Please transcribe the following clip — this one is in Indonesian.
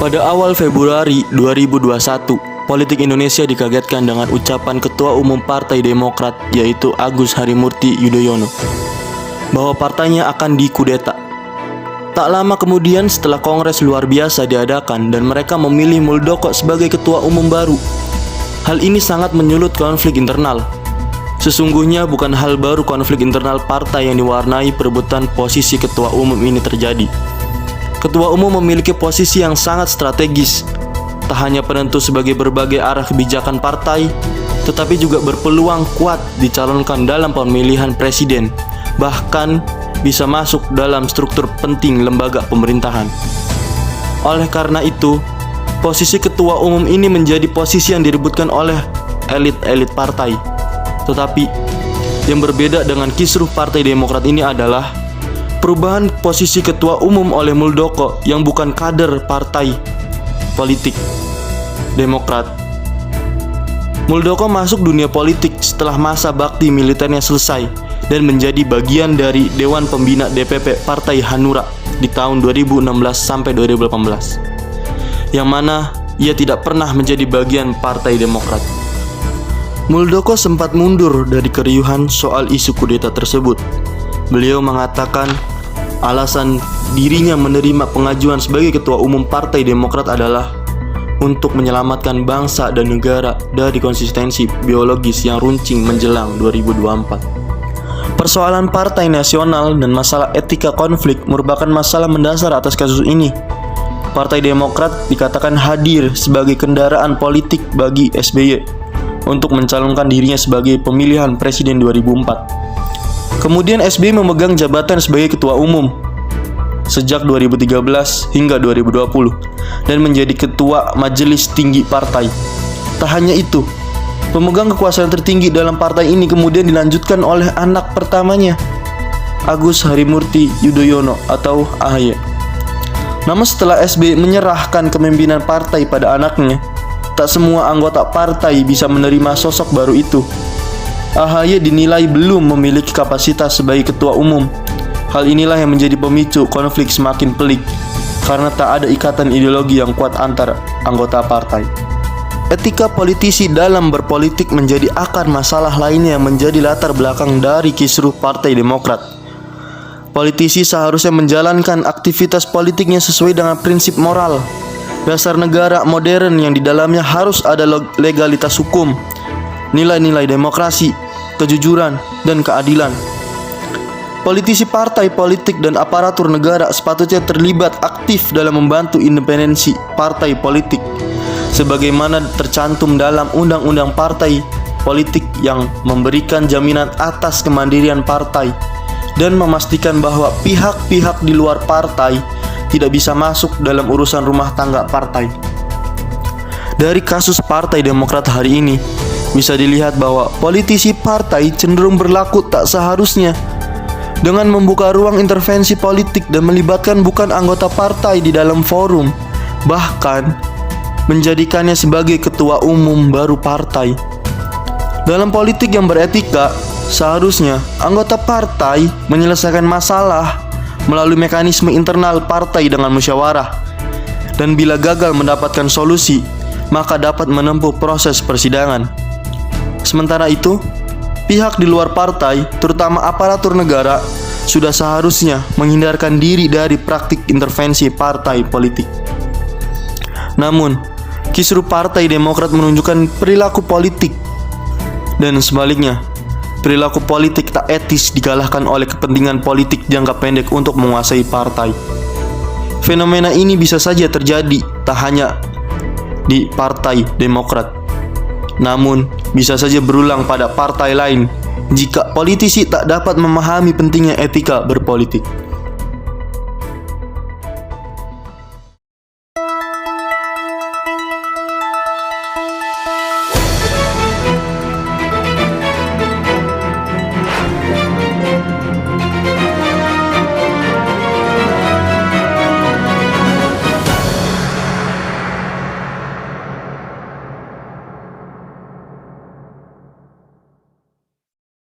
Pada awal Februari 2021, politik Indonesia dikagetkan dengan ucapan Ketua Umum Partai Demokrat yaitu Agus Harimurti Yudhoyono bahwa partainya akan dikudeta. Tak lama kemudian setelah kongres luar biasa diadakan dan mereka memilih Muldoko sebagai ketua umum baru. Hal ini sangat menyulut konflik internal. Sesungguhnya bukan hal baru konflik internal partai yang diwarnai perebutan posisi ketua umum ini terjadi. Ketua umum memiliki posisi yang sangat strategis, tak hanya penentu sebagai berbagai arah kebijakan partai, tetapi juga berpeluang kuat dicalonkan dalam pemilihan presiden, bahkan bisa masuk dalam struktur penting lembaga pemerintahan. Oleh karena itu, posisi ketua umum ini menjadi posisi yang direbutkan oleh elit-elit partai. Tetapi, yang berbeda dengan kisruh Partai Demokrat ini adalah perubahan posisi ketua umum oleh Muldoko yang bukan kader partai politik Demokrat. Muldoko masuk dunia politik setelah masa bakti militernya selesai dan menjadi bagian dari Dewan Pembina DPP Partai Hanura di tahun 2016 sampai 2018, yang mana ia tidak pernah menjadi bagian Partai Demokrat. Muldoko sempat mundur dari keriuhan soal isu kudeta tersebut. Beliau mengatakan alasan dirinya menerima pengajuan sebagai ketua umum Partai Demokrat adalah untuk menyelamatkan bangsa dan negara dari konsistensi biologis yang runcing menjelang 2024. Persoalan partai nasional dan masalah etika konflik merupakan masalah mendasar atas kasus ini. Partai Demokrat dikatakan hadir sebagai kendaraan politik bagi SBY untuk mencalonkan dirinya sebagai pemilihan presiden 2004. Kemudian SBY memegang jabatan sebagai ketua umum sejak 2013 hingga 2020 dan menjadi ketua majelis tinggi partai. Tak hanya itu, pemegang kekuasaan tertinggi dalam partai ini kemudian dilanjutkan oleh anak pertamanya, Agus Harimurti Yudhoyono atau AHY. Namun setelah SBY menyerahkan kepemimpinan partai pada anaknya, tak semua anggota partai bisa menerima sosok baru itu. AHY dinilai belum memiliki kapasitas sebagai ketua umum. Hal inilah yang menjadi pemicu konflik semakin pelik, karena tak ada ikatan ideologi yang kuat antar anggota partai. Etika politisi dalam berpolitik menjadi akar masalah lainnya yang menjadi latar belakang dari kisruh Partai Demokrat. Politisi seharusnya menjalankan aktivitas politiknya sesuai dengan prinsip moral, dasar negara modern yang di dalamnya harus ada legalitas hukum, nilai-nilai demokrasi, kejujuran, dan keadilan. Politisi partai politik dan aparatur negara sepatutnya terlibat aktif dalam membantu independensi partai politik, sebagaimana tercantum dalam Undang-Undang Partai Politik yang memberikan jaminan atas kemandirian partai dan memastikan bahwa pihak-pihak di luar partai tidak bisa masuk dalam urusan rumah tangga partai. Dari kasus Partai Demokrat hari ini, bisa dilihat bahwa politisi partai cenderung berlaku tak seharusnya dengan membuka ruang intervensi politik dan melibatkan bukan anggota partai di dalam forum, bahkan menjadikannya sebagai ketua umum baru partai. Dalam politik yang beretika, seharusnya anggota partai menyelesaikan masalah melalui mekanisme internal partai dengan musyawarah, dan bila gagal mendapatkan solusi, maka dapat menempuh proses persidangan. Sementara itu, pihak di luar partai, terutama aparatur negara, sudah seharusnya menghindarkan diri dari praktik intervensi partai politik. Namun, kisruh Partai Demokrat menunjukkan perilaku politik, dan sebaliknya, perilaku politik tak etis dikalahkan oleh kepentingan politik jangka pendek untuk menguasai partai. Fenomena ini bisa saja terjadi tak hanya di Partai Demokrat, namun bisa saja berulang pada partai lain jika politisi tak dapat memahami pentingnya etika berpolitik.